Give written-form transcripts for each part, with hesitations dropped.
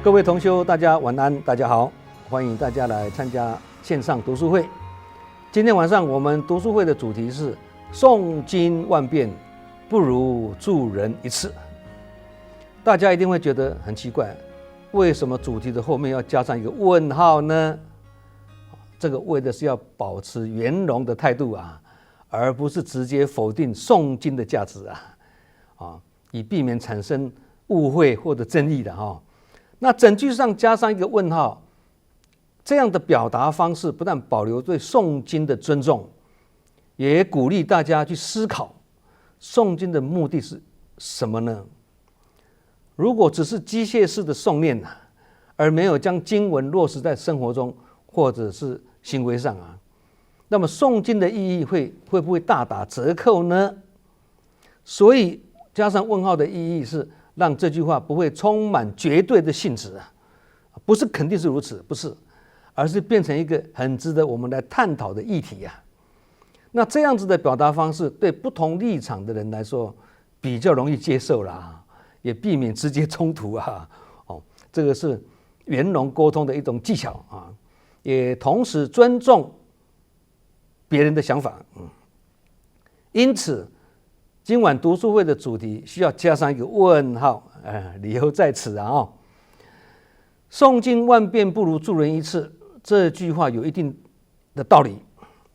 各位同修，大家晚安，大家好，欢迎大家来参加线上读书会。今天晚上我们读书会的主题是诵经万遍，不如助人一次。大家一定会觉得很奇怪，为什么主题的后面要加上一个问号呢？这个为的是要保持圆融的态度啊，而不是直接否定诵经的价值啊，以避免产生误会或者争议的哈。那整句上加上一个问号，这样的表达方式不但保留对诵经的尊重，也鼓励大家去思考诵经的目的是什么呢？如果只是机械式的诵念而没有将经文落实在生活中或者是行为上那么诵经的意义会不会大打折扣呢？所以加上问号的意义是让这句话不会充满绝对的性质不是肯定是如此，不是，而是变成一个很值得我们来探讨的议题那这样子的表达方式对不同立场的人来说比较容易接受啦，也避免直接衝突这个是圆融沟通的一种技巧也同时尊重别人的想法因此今晚读书会的主题需要加上一个问号理由在此诵经万遍不如助人一次，这句话有一定的道理，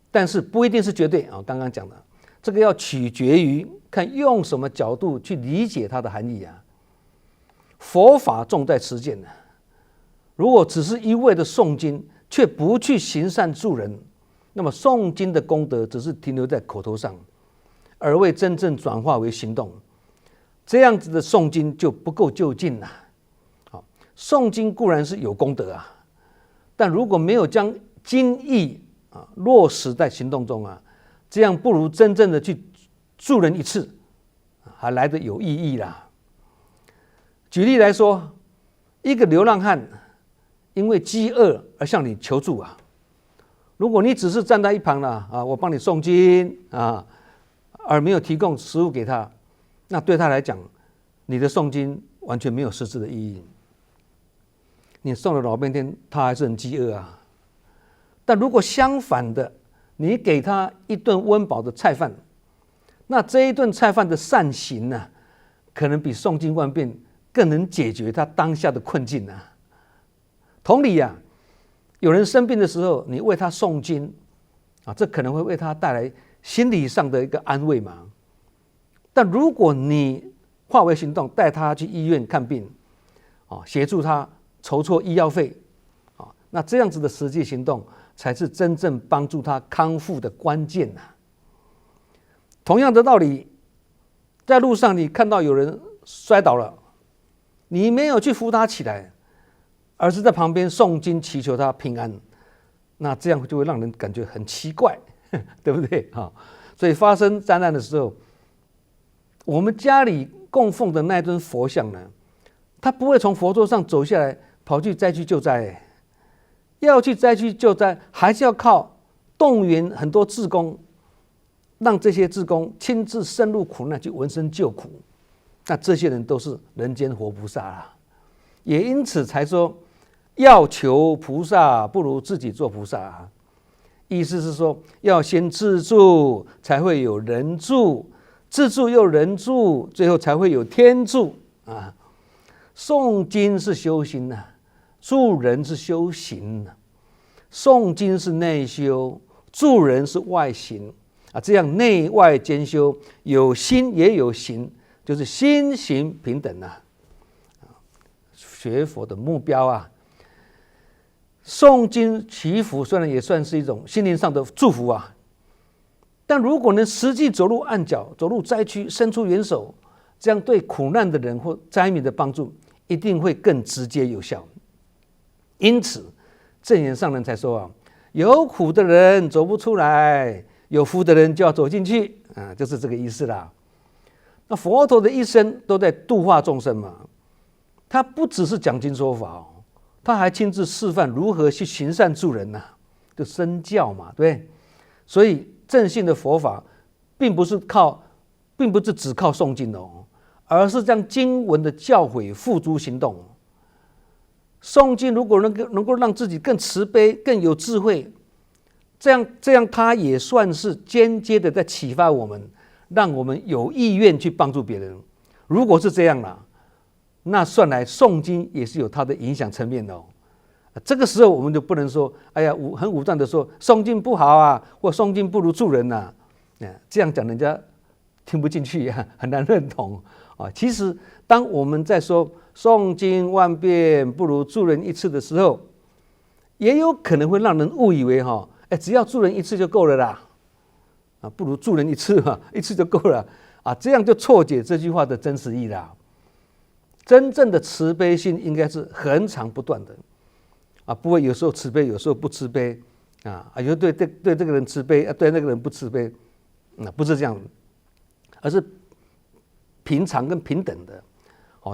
但是不一定是绝对刚刚讲的这个要取决于看用什么角度去理解它的含义佛法重在实践如果只是一味的诵经却不去行善助人，那么诵经的功德只是停留在口头上，而未真正转化为行动，这样子的诵经就不够就近诵经固然是有功德但如果没有将经义落实在行动中这样不如真正的去助人一次还来得有意义啦。举例来说，一个流浪汉因为饥饿而向你求助如果你只是站在一旁我帮你诵经而没有提供食物给他，那对他来讲你的诵经完全没有实质的意义，你诵了老半天他还是很饥饿但如果相反的，你给他一顿温饱的菜饭，那这一顿菜饭的善行可能比诵经万遍更能解决他当下的困境同理有人生病的时候你为他诵经这可能会为他带来心理上的一个安慰嘛。但如果你化为行动，带他去医院看病协助他筹措医药费那这样子的实际行动才是真正帮助他康复的关键同样的道理，在路上你看到有人摔倒了，你没有去扶他起来，而是在旁边诵经祈求他平安，那这样就会让人感觉很奇怪对不对所以发生灾难的时候，我们家里供奉的那尊佛像他不会从佛座上走下来跑去灾区救灾要去灾区救灾还是要靠动员很多志工，让这些志工亲自深入苦难去闻声救苦，那这些人都是人间活菩萨也因此才说要求菩萨不如自己做菩萨意思是说要先自助才会有人助，自助又人助，最后才会有天助诵经是修行助人是修行诵经是内修，助人是外行这样内外兼修，有心也有行，就是心行平等学佛的目标诵经祈福虽然也算是一种心灵上的祝福但如果能实际走入暗角，走入灾区，伸出援手，这样对苦难的人或灾民的帮助一定会更直接有效。因此证严上人才说有苦的人走不出来，有福的人就要走进去就是这个意思啦。那佛陀的一生都在度化众生嘛，他不只是讲经说法他还亲自示范如何去行善助人就身教嘛，对不对？所以正信的佛法并不是只靠诵经而是将经文的教诲付诸行动。诵经如果能够让自己更慈悲、更有智慧，这样它也算是间接的在启发我们，让我们有意愿去帮助别人。如果是这样啦，那算来诵经也是有它的影响层面的哦。这个时候我们就不能说，哎呀，很武断的说诵经不好啊，或诵经不如助人呐，这样讲人家听不进去啊，很难认同啊。其实当我们在说诵经万遍不如助人一次的时候，也有可能会让人误以为只要助人一次就够了啦，不如助人一次一次就够了啊，这样就错解这句话的真实意啦。真正的慈悲心应该是恒常不断的啊，不会有时候慈悲，有时候不慈悲啊，有时候对这个人慈悲，对那个人不慈悲，不是这样，而是平常跟平等的。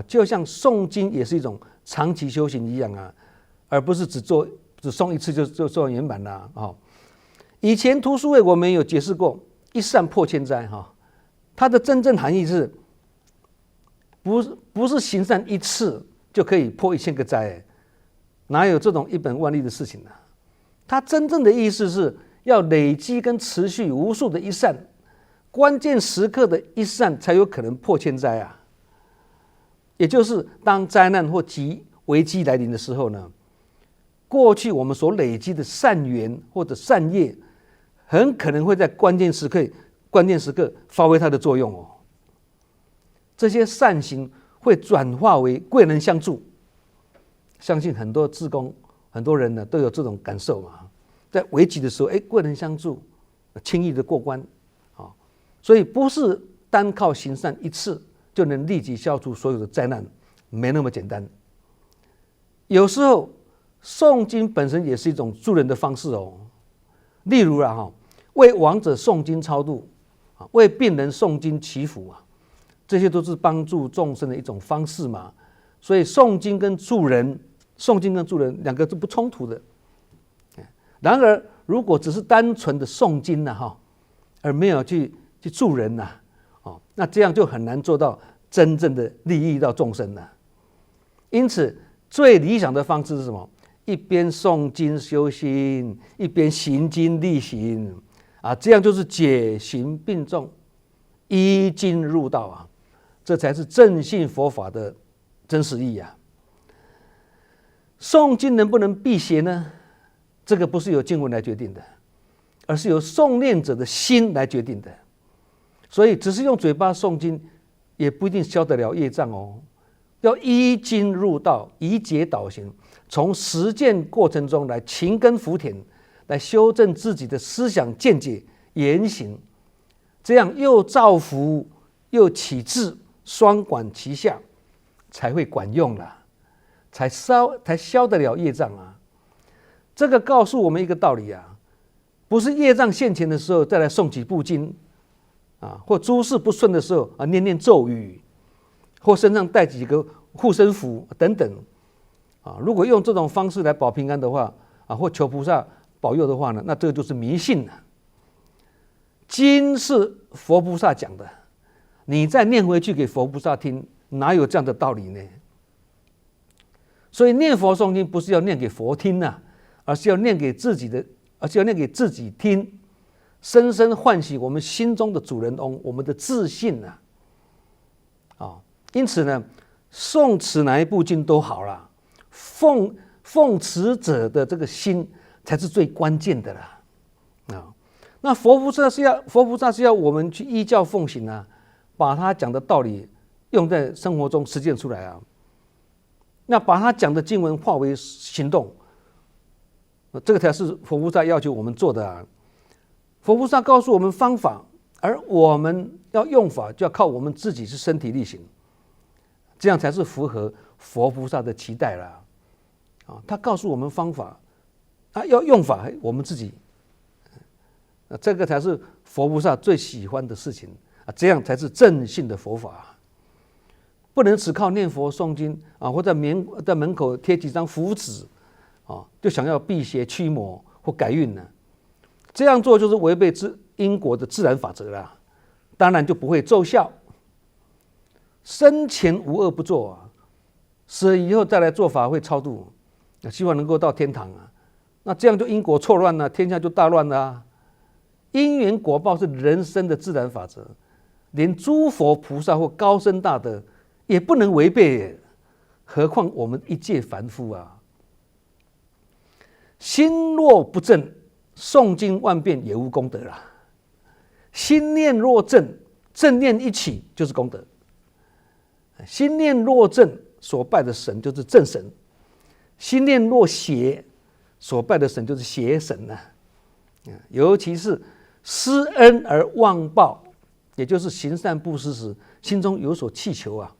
就像诵经也是一种长期修行一样啊，而不是只诵一次就做圆满啦。以前读书会我们有解释过，一善破千灾它的真正含义是，不是行善一次就可以破1000个灾，哪有这种一本万利的事情呢？它真正的意思是要累积跟持续无数的一善，关键时刻的一善才有可能破千灾啊。也就是当灾难或危机来临的时候呢，过去我们所累积的善缘或者善业，很可能会在关键时刻发挥它的作用哦。这些善行会转化为贵人相助，相信很多志工很多人呢都有这种感受嘛，在危急的时候，贵人相助，轻易的过关啊。所以不是单靠行善一次就能立即消除所有的灾难，没那么简单。有时候诵经本身也是一种助人的方式哦。例如为亡者诵经超度，为病人诵经祈福啊，这些都是帮助众生的一种方式嘛。所以诵经跟助人两个是不冲突的。然而，如果只是单纯的诵经而没有去助人那这样就很难做到真正的利益到众生了。因此，最理想的方式是什么？一边诵经修心，一边行经力行这样就是解行并重，依经入道这才是正信佛法的真实意义啊。诵经能不能辟邪呢？这个不是由经文来决定的，而是由诵念者的心来决定的。所以只是用嘴巴诵经也不一定消得了业障哦，要依经入道，以解导行，从实践过程中来勤耕福田，来修正自己的思想见解言行，这样又造福又启智，双管齐下，才会管用了，才消得了业障啊。这个告诉我们一个道理啊，不是业障现前的时候再来诵几部经或诸事不顺的时候念念咒语，或身上带几个护身符等等如果用这种方式来保平安的话或求菩萨保佑的话呢，那这个就是迷信了。经是佛菩萨讲的，你再念回去给佛菩萨听，哪有这样的道理呢？所以念佛诵经不是要念给佛听而是要念给自己听，深深唤醒我们心中的主人翁，我们的自信因此呢，诵持哪一部经都好啦，奉持者的这个心才是最关键的啦那佛菩萨是要我们去依教奉行把他讲的道理用在生活中实践出来那把他讲的经文化为行动，这个才是佛菩萨要求我们做的佛菩萨告诉我们方法，而我们要用法就要靠我们自己是身体力行，这样才是符合佛菩萨的期待啦他告诉我们方法要用法我们自己这个才是佛菩萨最喜欢的事情这样才是正信的佛法不能只靠念佛诵经或在门口贴几张符纸就想要辟邪驱魔或改运呢？这样做就是违背因果的自然法则啦，当然就不会奏效。生前无恶不作死以后再来做法会超度希望能够到天堂啊。那这样就因果错乱了，天下就大乱了啊。因缘果报是人生的自然法则，连诸佛菩萨或高僧大德也不能违背，何况我们一介凡夫啊。心若不正，诵经万遍也无功德啦。心念若正，正念一起就是功德。心念若正，所拜的神就是正神；心念若邪，所拜的神就是邪神啊。尤其是施恩而忘报，也就是行善布施时，心中有所祈求啊，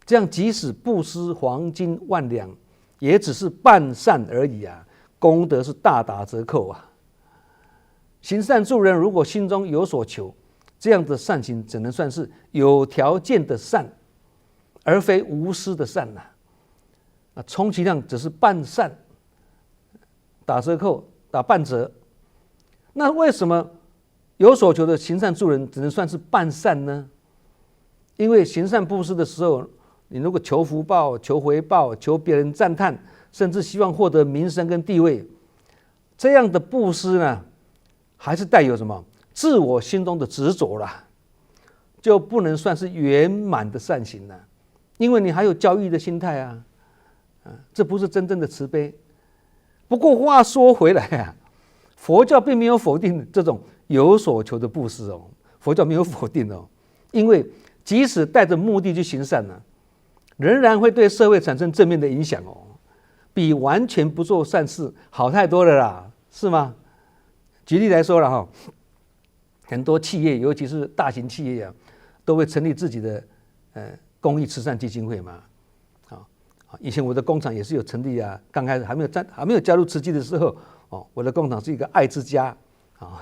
这样即使布施黄金万两，也只是半善而已啊，功德是大打折扣啊。行善助人，如果心中有所求，这样的善行只能算是有条件的善，而非无私的善呐。充其量只是半善，打折扣，打半折。那为什么有所求的行善助人只能算是半善呢？因为行善布施的时候，你如果求福报、求回报、求别人赞叹，甚至希望获得名声跟地位，这样的布施呢，还是带有什么自我心中的执着啦，就不能算是圆满的善行了。因为你还有交易的心态啊，这不是真正的慈悲。不过话说回来啊，佛教并没有否定这种有所求的布施哦，佛教没有否定哦，因为即使带着目的去行善呢，仍然会对社会产生正面的影响哦，比完全不做善事好太多了啦，是吗？举例来说了哈，很多企业，尤其是大型企业啊，都会成立自己的公益慈善基金会嘛。以前我的工厂也是有成立啊，刚开始还没有加入慈济的时候，我的工厂是一个爱之家啊，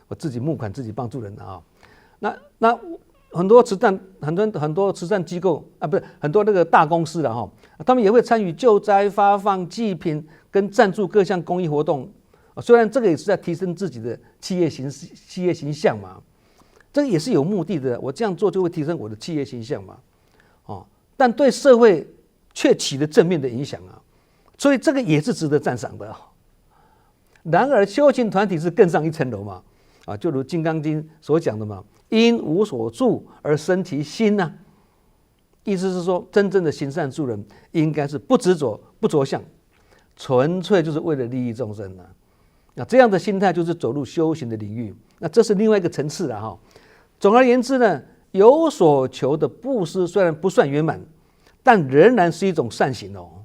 我自己募款自己帮助人啊。那很多慈善机构啊，不是很多那个大公司了哈，他们也会参与救灾、发放祭品跟赞助各项公益活动。虽然这个也是在提升自己的企业形象嘛，这个也是有目的的。我这样做就会提升我的企业形象嘛，但对社会却起了正面的影响啊，所以这个也是值得赞赏的。然而修行团体是更上一层楼嘛，就如《金刚经》所讲的嘛，因无所住而生其心啊。意思是说，真正的行善助人应该是不执着、不着相，纯粹就是为了利益众生啊。那这样的心态就是走入修行的领域，那这是另外一个层次了哈。总而言之呢，有所求的布施虽然不算圆满，但仍然是一种善行哦，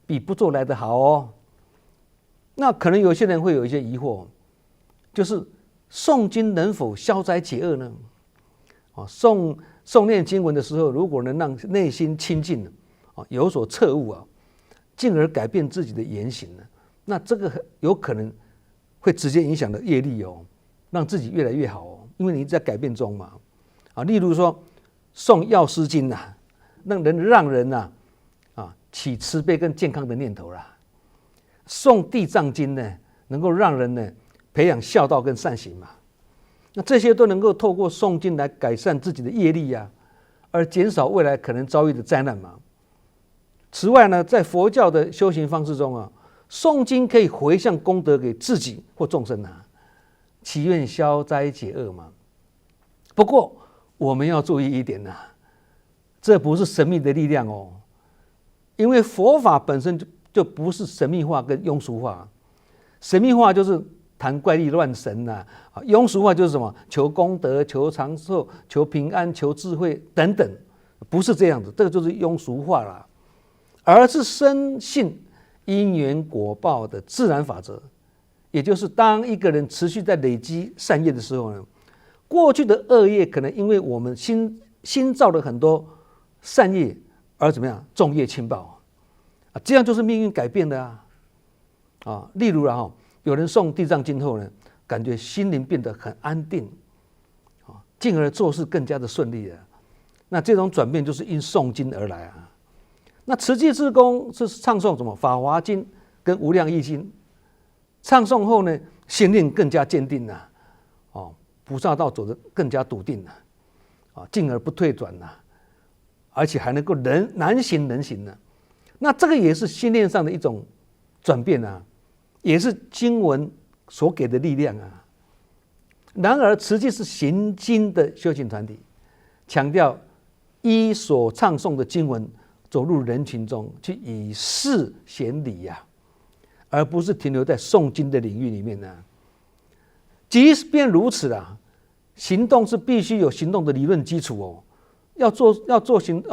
比不做来得好哦。那可能有些人会有一些疑惑，就是诵经能否消灾解厄呢？诵念经文的时候，如果能让内心清净，有所彻悟啊，进而改变自己的言行呢，那这个有可能会直接影响的业力哦，让自己越来越好哦，因为你一直在改变中嘛。例如说诵药师经啊，让人起慈悲跟健康的念头啦。诵地藏经呢，能够让人呢培养孝道跟善行嘛。那这些都能够透过诵经来改善自己的业力啊，而减少未来可能遭遇的灾难嘛。此外呢，在佛教的修行方式中啊，诵经可以回向功德给自己或众生啊，祈愿消灾解厄嘛。不过我们要注意一点啊，这不是神秘的力量哦，因为佛法本身就不是神秘化跟庸俗化。神秘化就是谈怪力乱神呐，庸俗化就是什么求功德、求长寿、求平安、求智慧等等，不是这样子，这个就是庸俗化啦，而是深信因缘果报的自然法则。也就是当一个人持续在累积善业的时候呢，过去的恶业可能因为我们新造了很多善业而怎么样重业轻报啊，这样就是命运改变的啊。例如有人诵地藏经后呢，感觉心灵变得很安定进而做事更加的顺利了。那这种转变就是因诵经而来啊。那慈济志工是唱诵什么《法华经》跟《无量义经》，唱诵后呢，心念更加坚定了菩萨道走得更加笃定了进而不退转了，而且还能够难行能行了。那这个也是心念上的一种转变啊，也是经文所给的力量啊。然而慈济是行经的修行团体，强调依所唱诵的经文走入人群中去以事显理呀，而不是停留在诵经的领域里面呢。即便如此啦，行动是必须有行动的理论基础哦。要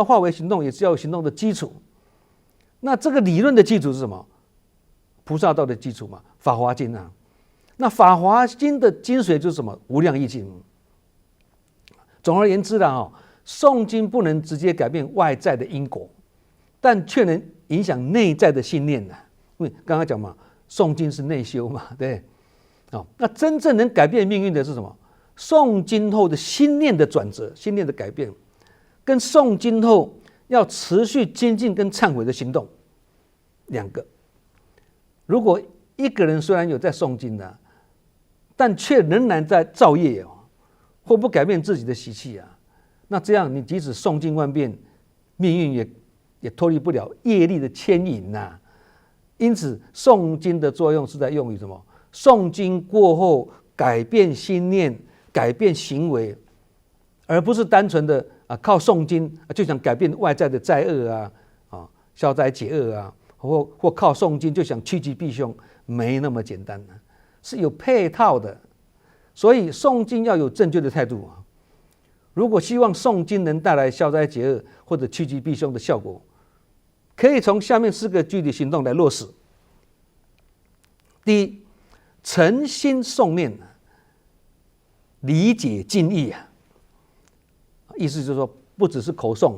化为行动，也是要有行动的基础。那这个理论的基础是什么？菩萨道的基础嘛，《法华经》啊。那《法华经》的精髓就是什么？无量义经。总而言之啦，诵经不能直接改变外在的因果，但却能影响内在的信念呐。因为刚刚讲嘛，诵经是内修嘛，对。那真正能改变命运的是什么？诵经后的心念的转折、心念的改变，跟诵经后要持续精进跟忏悔的行动两个。如果一个人虽然有在诵经的，但却仍然在造业或不改变自己的习气啊，那这样你即使诵经万遍，命运也脱离不了业力的牵引呐。因此，诵经的作用是在用于什么？诵经过后改变心念、改变行为，而不是单纯的靠诵经就想改变外在的灾厄啊、消灾解厄啊，或靠诵经就想趋吉避凶，没那么简单呢，是有配套的。所以诵经要有正确的态度啊。如果希望诵经能带来消灾解厄或者趋吉避凶的效果，可以从下面4个具体行动来落实。第一，诚心诵念，理解经义啊。意思就是说，不只是口诵，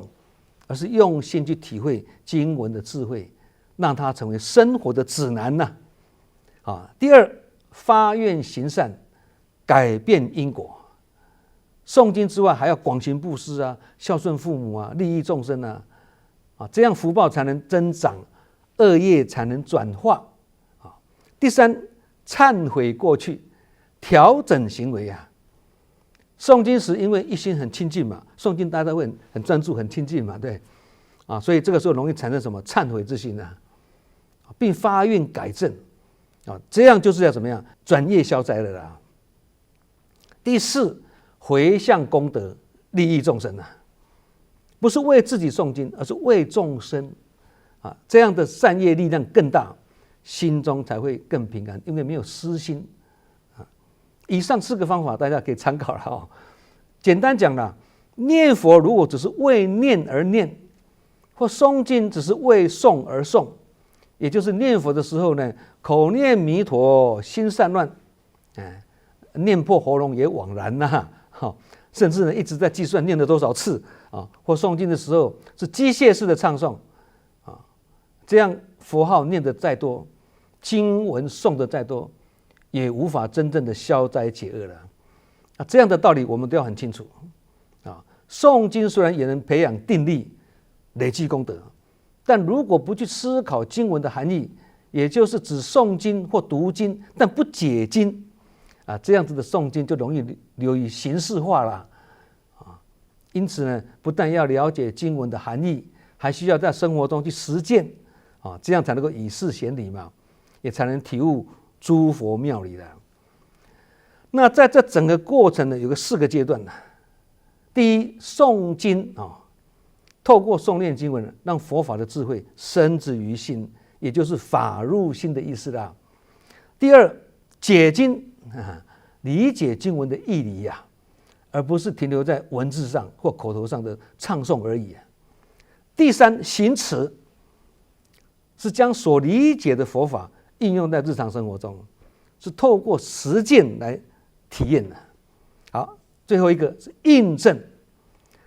而是用心去体会经文的智慧，让它成为生活的指南呐。第二，发愿行善，改变因果。诵经之外，还要广行布施啊，孝顺父母啊，利益众生啊，这样福报才能增长，恶业才能转化。第三，忏悔过去，调整行为啊。诵经时，因为一心很亲近嘛，诵经大家会很专注、很亲近嘛，对，所以这个时候容易产生什么忏悔之心啊，并发愿改正这样就是要怎么样转业消灾了啦。第四，回向功德，利益众生啊，不是为自己诵经，而是为众生这样的善业力量更大，心中才会更平安，因为没有私心。以上4个方法大家可以参考了简单讲啦，念佛如果只是为念而念，或诵经只是为诵而诵，也就是念佛的时候呢，口念弥陀，心散乱，念破喉咙也枉然呐。甚至呢一直在计算念了多少次或诵经的时候是机械式的唱诵这样佛号念得再多，经文诵得再多，也无法真正的消灾解厄了这样的道理我们都要很清楚诵经虽然也能培养定力，累积功德，但如果不去思考经文的含义，也就是只诵经或读经但不解经这样子的诵经就容易流于形式化了因此呢，不但要了解经文的含义，还需要在生活中去实践这样才能够以事显理嘛，也才能体悟诸佛妙理的。那在这整个过程呢，有个4个阶段。第一，诵经透过诵念经文，让佛法的智慧深植于心，也就是法入心的意思啦。第二，解经理解经文的义理而不是停留在文字上或口头上的唱诵而已第三，行持是将所理解的佛法应用在日常生活中，是透过实践来体验的。好，最后一个是印证，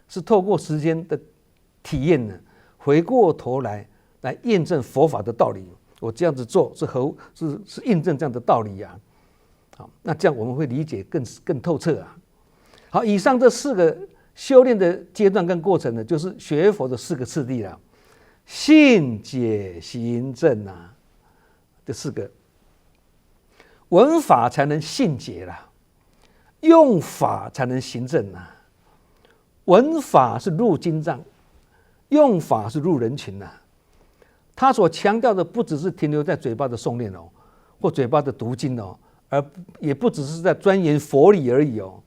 是透过时间的体验呢，回过头来验证佛法的道理。我这样子做是印证这样的道理好，那这样我们会理解更透彻好，以上这4个修炼的阶段跟过程呢，就是学佛的4个次第了。信解行证这4个，闻法才能信解啦，用法才能行证闻法是入经藏，用法是入人群他所强调的不只是停留在嘴巴的诵念哦，或嘴巴的读经哦，而也不只是在钻研佛理而已哦，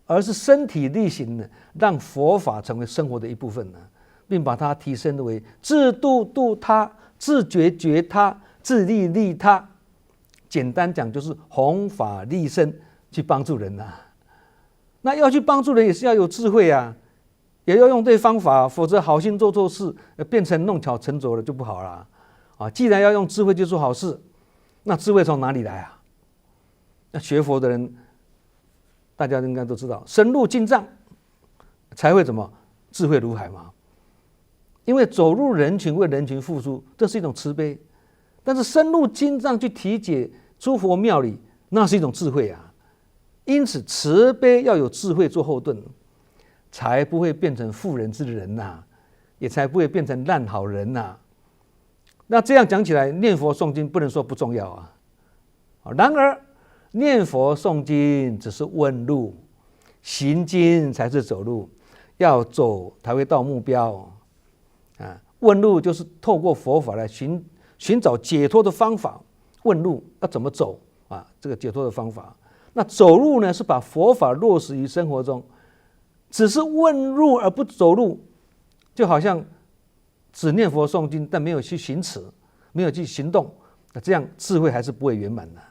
而是身体力行的，让佛法成为生活的一部分呢，并把它提升为自度度他、自觉觉他、自利利他。简单讲就是弘法利生，去帮助人啊。那要去帮助人也是要有智慧啊，也要用对方法，否则好心做错事，变成弄巧成拙了就不好了啊。既然要用智慧去做好事，那智慧从哪里来啊？那学佛的人，大家应该都知道，深入经藏才会怎么智慧如海嘛。因为走入人群，为人群付出，这是一种慈悲；但是深入经藏去体解诸佛妙理，那是一种智慧啊。因此，慈悲要有智慧做后盾，才不会变成妇人之仁呐，也才不会变成烂好人呐。那这样讲起来，念佛诵经不能说不重要啊。然而，念佛诵经只是问路，行经才是走路，要走才会到目标啊。问路就是透过佛法来寻找解脱的方法。问路要怎么走啊？这个解脱的方法。那走路呢，是把佛法落实于生活中，只是问路而不走路，就好像只念佛诵经，但没有去行持，没有去行动，那这样智慧还是不会圆满的。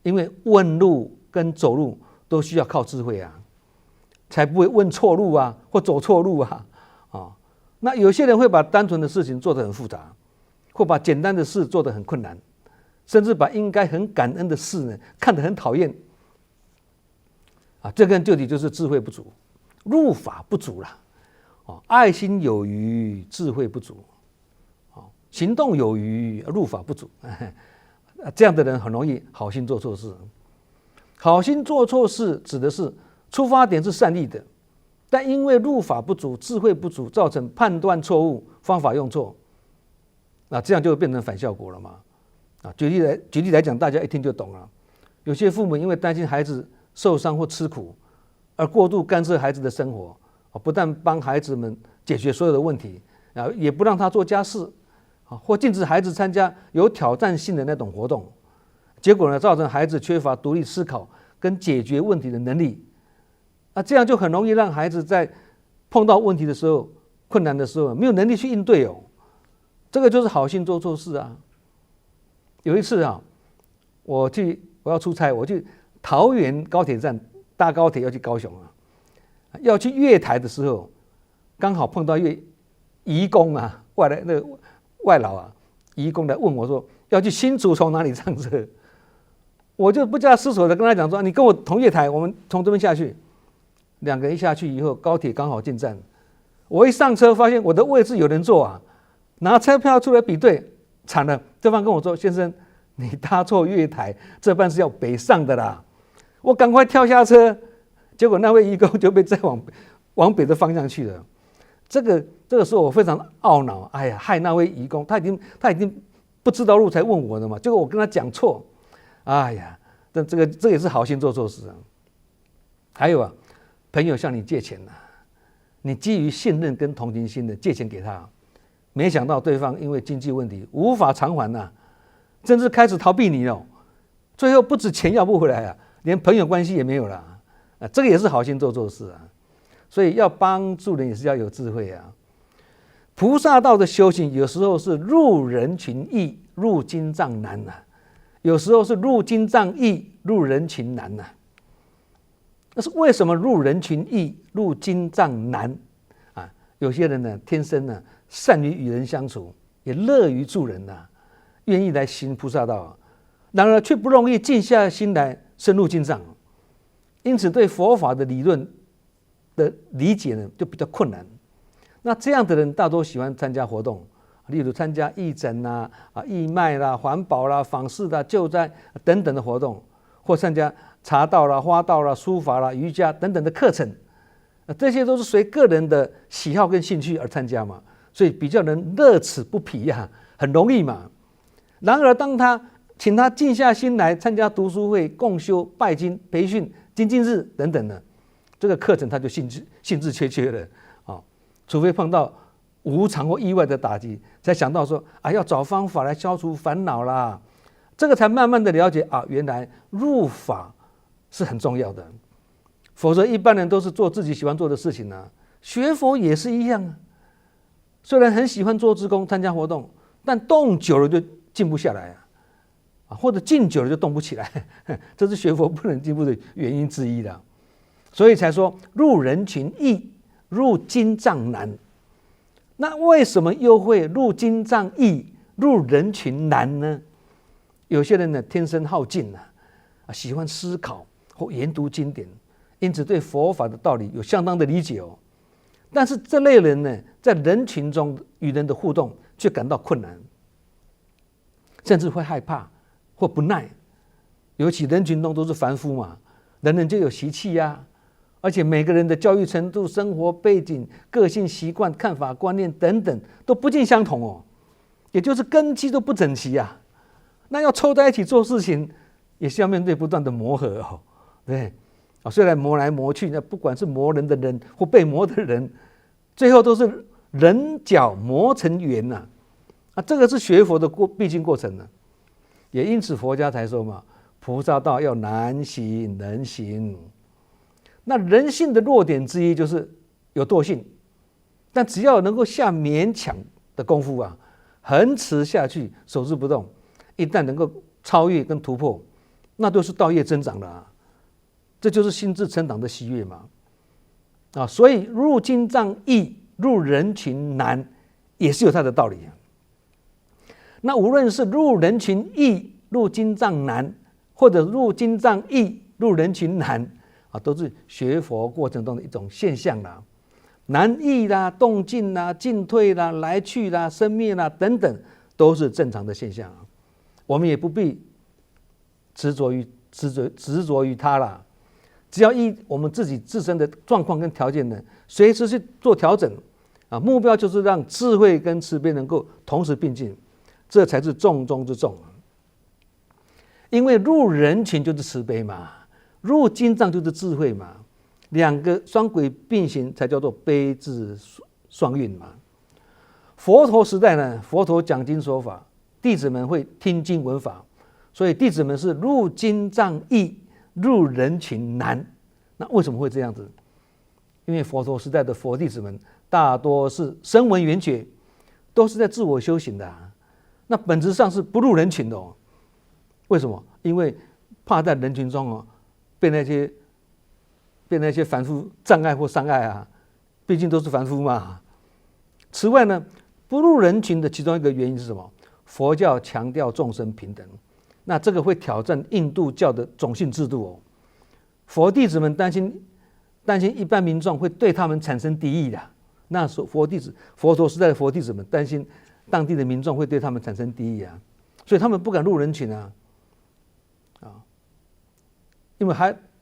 因为问路跟走路都需要靠智慧啊，才不会问错路啊，或走错路啊。那有些人会把单纯的事情做得很复杂，或把简单的事做得很困难，甚至把应该很感恩的事呢看得很讨厌。这个究底就是智慧不足，入法不足了。爱心有余，智慧不足；行动有余，入法不足。这样的人很容易好心做错事。好心做错事指的是出发点是善意的，但因为入法不足、智慧不足，造成判断错误、方法用错，那这样就会变成反效果了嘛。举例来讲，大家一听就懂了。有些父母因为担心孩子受伤或吃苦，而过度干涉孩子的生活，不但帮孩子们解决所有的问题，也不让他做家事，或禁止孩子参加有挑战性的那种活动，结果呢，造成孩子缺乏独立思考跟解决问题的能力。这样就很容易让孩子在碰到问题的时候、困难的时候，没有能力去应对哦。这个就是好心做错事啊。有一次我要出差，我去桃园高铁站搭高铁要去高雄要去月台的时候，刚好碰到一位移工外劳移工来问我说要去新竹从哪里上车，我就不加思索的跟他讲说，你跟我同月台，我们从这边下去。两个人一下去以后，高铁刚好进站，我一上车发现我的位置有人坐拿车票出来比对，惨了，对方跟我说，先生，你搭错月台，这班是要北上的啦。我赶快跳下车，结果那位移工就被载往北的方向去了。这个时候我非常懊恼，哎呀，害那位移工，他已经不知道路才问我的嘛，结果我跟他讲错，哎呀，这也是好心做错事啊。还有朋友向你借钱你基于信任跟同情心的借钱给他，没想到对方因为经济问题无法偿还甚至开始逃避你了，最后不止钱要不回来连朋友关系也没有了这个也是好心做错事所以要帮助人也是要有智慧菩萨道的修行有时候是入人群易，入经藏难有时候是入经藏易，入人群难那是为什么入人群易，入经藏难有些人呢，天生善于与人相处，也乐于助人愿意来行菩萨道然而却不容易静下心来深入经藏，因此对佛法的理论的理解呢就比较困难。那这样的人大多喜欢参加活动，例如参加义诊义卖环保访视救灾等等的活动，或参加茶道花道书法瑜伽等等的课程，这些都是随个人的喜好跟兴趣而参加嘛，所以比较能乐此不疲很容易嘛。然而当他请他静下心来参加读书会、共修、拜经、培训、精进日等等的这个课程，他就兴致缺缺了除非碰到无常或意外的打击，才想到说要找方法来消除烦恼啦。这个才慢慢的了解原来入法是很重要的，否则一般人都是做自己喜欢做的事情啊。学佛也是一样啊，虽然很喜欢做志工参加活动，但动久了就静不下来或者静久了就动不起来，这是学佛不能进步的原因之一了。所以才说入人群易，入经藏难。那为什么又会入经藏易，入人群难呢？有些人呢天生好静喜欢思考或研读经典，因此对佛法的道理有相当的理解但是这类人呢，在人群中与人的互动却感到困难，甚至会害怕或不耐。尤其人群中都是凡夫嘛，人人就有习气而且每个人的教育程度、生活背景、个性习惯、看法观念等等都不尽相同也就是根基都不整齐那要凑在一起做事情，也是要面对不断的磨合对虽然磨来磨去，那不管是磨人的人或被磨的人，最后都是人脚磨成圆这个是学佛的必经过程也因此佛家才说嘛，菩萨道要难行能行。那人性的弱点之一就是有惰性，但只要能够下勉强的功夫恒持下去，守之不动，一旦能够超越跟突破，那都是道业增长了这就是心智成长的喜悦嘛所以入经藏易，入人群难，也是有它的道理那无论是入人群易，入经藏难，或者入经藏易，入人群难都是学佛过程中的一种现象难易动静进退来去生灭等等，都是正常的现象我们也不必执着于它只要依我们自己自身的状况跟条件呢，随时去做调整目标就是让智慧跟慈悲能够同时并进，这才是重中之重因为入人群就是慈悲嘛，入经藏就是智慧嘛，两个双轨并行才叫做悲智双运嘛。佛陀时代呢，佛陀讲经说法，弟子们会听经闻法，所以弟子们是入经藏易，入人群难。那为什么会这样子？因为佛陀时代的佛弟子们大多是声闻缘觉，都是在自我修行的那本质上是不入人群的为什么？因为怕在人群中被那些凡夫障碍或伤害毕竟都是凡夫嘛。此外呢，不入人群的其中一个原因是什么？佛教强调众生平等，那这个会挑战印度教的种姓制度佛弟子们担心一般民众会对他们产生敌意的，那佛陀时代的佛弟子们担心当地的民众会对他们产生敌意所以他们不敢入人群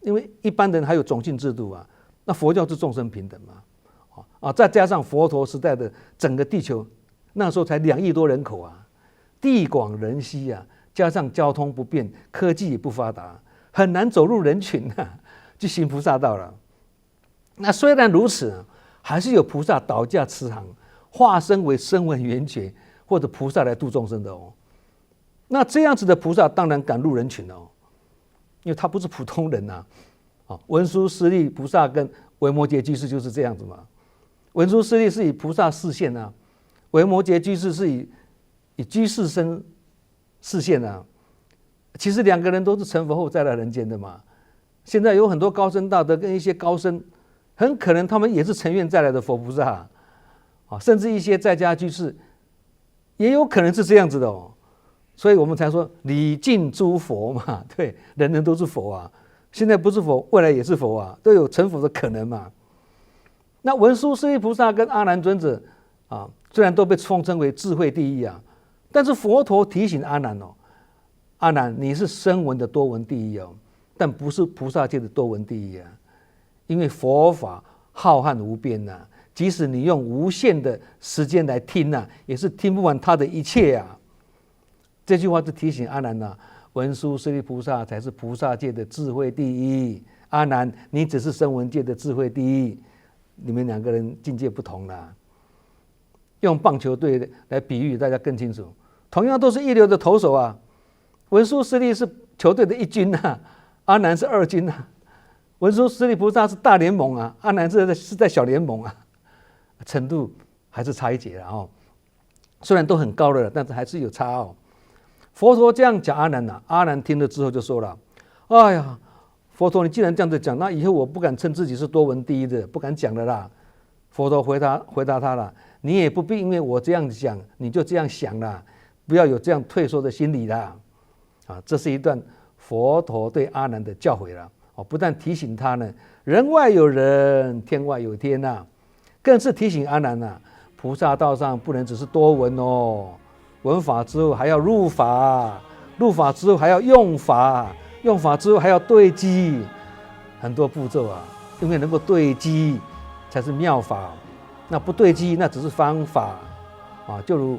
因为一般人还有种姓制度那佛教是众生平等嘛再加上佛陀时代的整个地球那时候才2亿多人口地广人稀加上交通不便，科技也不发达，很难走入人群去行菩萨道了。那虽然如此还是有菩萨倒驾慈航，化身为声闻缘觉或者菩萨来度众生的那这样子的菩萨当然敢入人群因为他不是普通人文殊师利菩萨跟维摩诘居士就是这样子嘛。文殊师利是以菩萨示现维摩诘居士是以居士身示现其实2个人都是成佛后再来人间的嘛。现在有很多高僧大德跟一些高僧，很可能他们也是成愿再来的佛菩萨甚至一些在家居士也有可能是这样子的所以我们才说礼敬诸佛嘛，对，人人都是佛现在不是佛，未来也是佛都有成佛的可能嘛。那文殊师利菩萨跟阿难尊者虽然都被奉称为智慧第一但是佛陀提醒阿难阿难你是声闻的多闻第一但不是菩萨界的多闻第一因为佛法浩瀚无边即使你用无限的时间来听也是听不完它的一切这句话是提醒阿难文殊师利菩萨才是菩萨界的智慧第一，阿难你只是声闻界的智慧第一，你们2个人境界不同了用棒球队来比喻，大家更清楚。同样都是一流的投手啊，文殊师利是球队的1军啊，阿难是2军啊。文殊师利菩萨是大联盟啊，阿难是在小联盟啊，程度还是差一截了哦。虽然都很高了，但是还是有差哦。佛陀这样讲阿难啊，阿难听了之后就说了：“哎呀，佛陀，你既然这样子讲，那以后我不敢称自己是多闻第一的，不敢讲了啦。”佛陀回答他了：“你也不必因为我这样讲，你就这样想啦，不要有这样退缩的心理啦。”啊，这是一段佛陀对阿难的教诲了。不但提醒他呢，人外有人，天外有天呐，更是提醒阿难呐，菩萨道上不能只是多闻哦，闻法之后还要入法，入法之后还要用法，用法之后还要对机，很多步骤啊，因为能够对机才是妙法，那不对机那只是方法啊，就如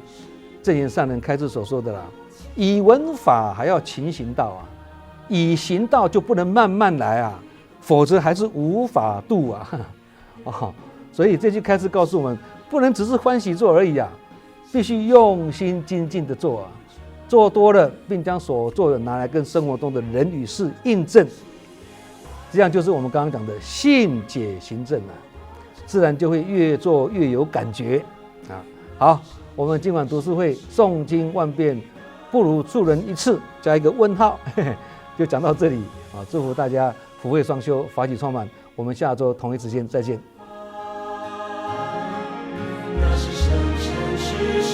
正言上人开示所说的啦，以闻法还要勤行道啊。以行道就不能慢慢来啊，否则还是无法度啊！所以这句开示告诉我们，不能只是欢喜做而已啊，必须用心精进的做啊，做多了，并将所做的拿来跟生活中的人与事印证，这样就是我们刚刚讲的信解行证啊，自然就会越做越有感觉啊。好，我们今晚读书会诵经万遍，不如助人一次，加一个问号。就讲到这里啊！祝福大家福慧双修，法喜充满。我们下周同一时间再见。那是生生世世